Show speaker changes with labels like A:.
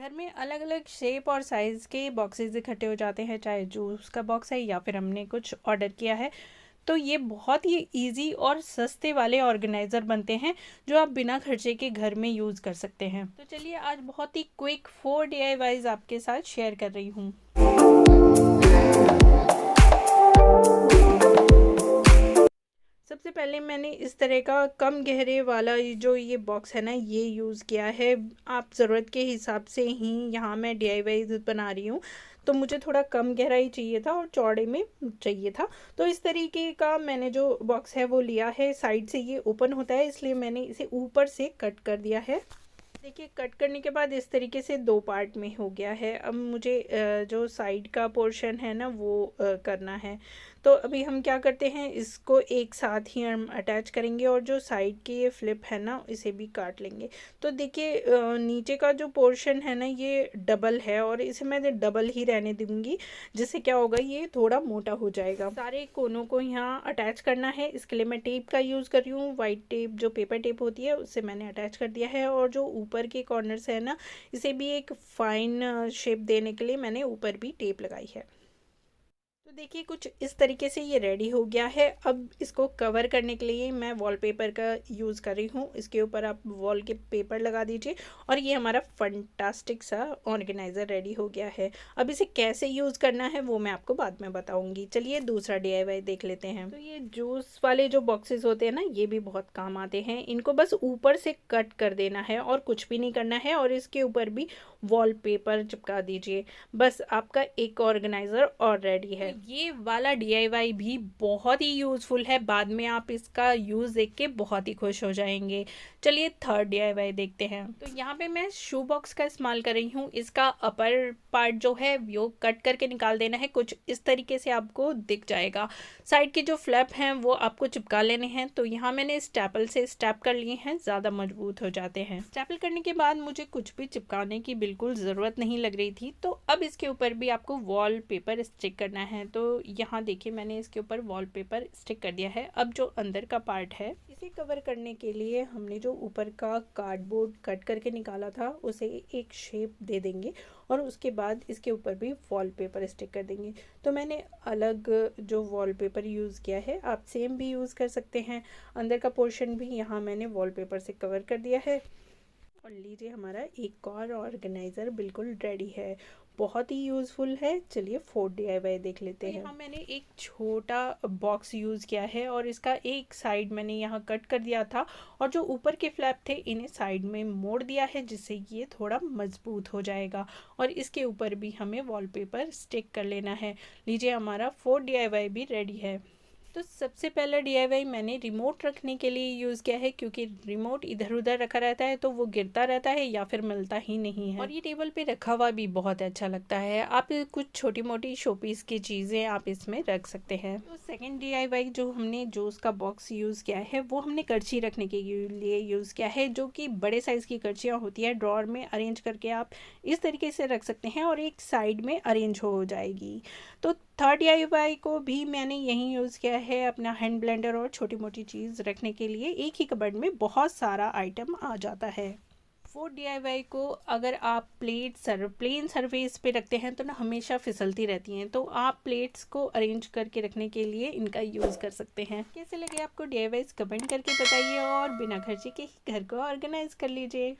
A: घर में अलग अलग शेप और साइज़ के बॉक्सेस इकट्ठे हो जाते हैं, चाहे जूस का बॉक्स है या फिर हमने कुछ ऑर्डर किया है। तो ये बहुत ही इजी और सस्ते वाले ऑर्गेनाइज़र बनते हैं जो आप बिना खर्चे के घर में यूज़ कर सकते हैं। तो चलिए आज बहुत ही क्विक 4 DIYs आपके साथ शेयर कर रही हूँ। सबसे पहले मैंने इस तरह का कम गहरे वाला जो ये बॉक्स है ना, ये यूज़ किया है। आप ज़रूरत के हिसाब से ही यहाँ मैं DIY बना रही हूँ। तो मुझे थोड़ा कम गहराई चाहिए था और चौड़े में चाहिए था। तो इस तरीके का मैंने जो बॉक्स है वो लिया है। साइड से ये ओपन होता है, इसलिए मैंने इसे ऊपर से कट कर दिया है। देखिए, कट करने के बाद इस तरीके से 2 पार्ट में हो गया है। अब मुझे जो साइड का पोर्शन है ना वो करना है। तो अभी हम क्या करते हैं, इसको एक साथ ही हम अटैच करेंगे और जो साइड के ये फ्लिप है ना इसे भी काट लेंगे। तो देखिए, नीचे का जो पोर्शन है ना ये डबल है और इसे मैं डबल ही रहने दूंगी, जिससे क्या होगा, ये थोड़ा मोटा हो जाएगा। सारे कोनों को यहाँ अटैच करना है। इसके लिए मैं टेप का यूज़ कर रही हूँ। वाइट टेप, जो पेपर टेप होती है, उससे मैंने अटैच कर दिया है। और जो ऊपर के कॉर्नर्स है ना, इसे भी एक फाइन शेप देने के लिए मैंने ऊपर भी टेप लगाई है। तो देखिए, कुछ इस तरीके से ये रेडी हो गया है। अब इसको कवर करने के लिए मैं वॉलपेपर का यूज़ कर रही हूँ। इसके ऊपर आप वॉल के पेपर लगा दीजिए और ये हमारा फंटास्टिक सा ऑर्गेनाइज़र रेडी हो गया है। अब इसे कैसे यूज़ करना है वो मैं आपको बाद में बताऊँगी। चलिए दूसरा DIY देख लेते हैं। तो ये जूस वाले जो बॉक्सेस होते हैं ना, ये भी बहुत काम आते हैं। इनको बस ऊपर से कट कर देना है और कुछ भी नहीं करना है, और इसके ऊपर भी वॉलपेपर चिपका दीजिए। बस आपका एक ऑर्गेनाइज़र और रेडी है। ये वाला DIY भी बहुत ही यूज़फुल है। बाद में आप इसका यूज़ देख के बहुत ही खुश हो जाएंगे। चलिए थर्ड DIY देखते हैं। तो यहाँ पे मैं शू बॉक्स का इस्तेमाल कर रही हूँ। इसका अपर पार्ट जो है वो कट करके निकाल देना है। कुछ इस तरीके से आपको दिख जाएगा। साइड के जो फ्लैप हैं वो आपको चिपका लेने हैं। तो यहाँ मैंने स्टेपल से स्टेप कर लिए हैं, ज़्यादा मजबूत हो जाते हैं। स्टेपल करने के बाद मुझे कुछ भी चिपकाने की बिल्कुल ज़रूरत नहीं लग रही थी। तो अब इसके ऊपर भी आपको वॉल पेपर स्टिक करना है। तो यहाँ देखिए, मैंने इसके ऊपर वॉल पेपर स्टिक कर दिया है। अब जो अंदर का पार्ट है, इसे कवर करने के लिए हमने जो ऊपर का कार्डबोर्ड कट करके निकाला था उसे एक शेप दे देंगे और उसके बाद इसके ऊपर भी वॉलपेपर स्टिक कर देंगे। तो मैंने अलग जो वॉलपेपर यूज़ किया है, आप सेम भी यूज़ कर सकते हैं। अंदर का पोर्शन भी यहाँ मैंने वॉलपेपर से कवर कर दिया है। और लीजिए, हमारा एक और ऑर्गेनाइज़र बिल्कुल रेडी है। बहुत ही यूज़फुल है। चलिए 4th DIY देख लेते हैं। यहाँ मैंने एक छोटा बॉक्स यूज़ किया है और इसका एक साइड मैंने यहाँ कट कर दिया था और जो ऊपर के फ्लैप थे इन्हें साइड में मोड़ दिया है, जिससे ये थोड़ा मजबूत हो जाएगा। और इसके ऊपर भी हमें वॉलपेपर स्टिक कर लेना है। लीजिए, हमारा 4th DIY भी रेडी है। तो सबसे पहला DIY मैंने रिमोट रखने के लिए यूज़ किया है, क्योंकि रिमोट इधर उधर रखा रहता है तो वो गिरता रहता है या फिर मिलता ही नहीं है। और ये टेबल पे रखा हुआ भी बहुत अच्छा लगता है। आप कुछ छोटी मोटी शोपीस की चीज़ें आप इसमें रख सकते हैं। तो सेकंड DIY जो हमने जूस का बॉक्स यूज़ किया है वो हमने करछी रखने के लिए यूज़ किया है, जो कि बड़े साइज़ की करछियाँ होती है। ड्रॉर में अरेंज करके आप इस तरीके से रख सकते हैं और एक साइड में अरेंज हो जाएगी। तो थर्ड DIY को भी मैंने यहीं यूज़ किया है, अपना हैंड ब्लेंडर और छोटी मोटी चीज़ रखने के लिए। एक ही कबर्ड में बहुत सारा आइटम आ जाता है। 4th DIY को अगर आप प्लेन सरफेस पे रखते हैं तो ना हमेशा फिसलती रहती हैं, तो आप प्लेट्स को अरेंज करके रखने के लिए इनका यूज़ कर सकते हैं। कैसे लगे आपको DIYs कमेंट करके बताइए और बिना खर्चे के ही घर को ऑर्गेनाइज कर लीजिए।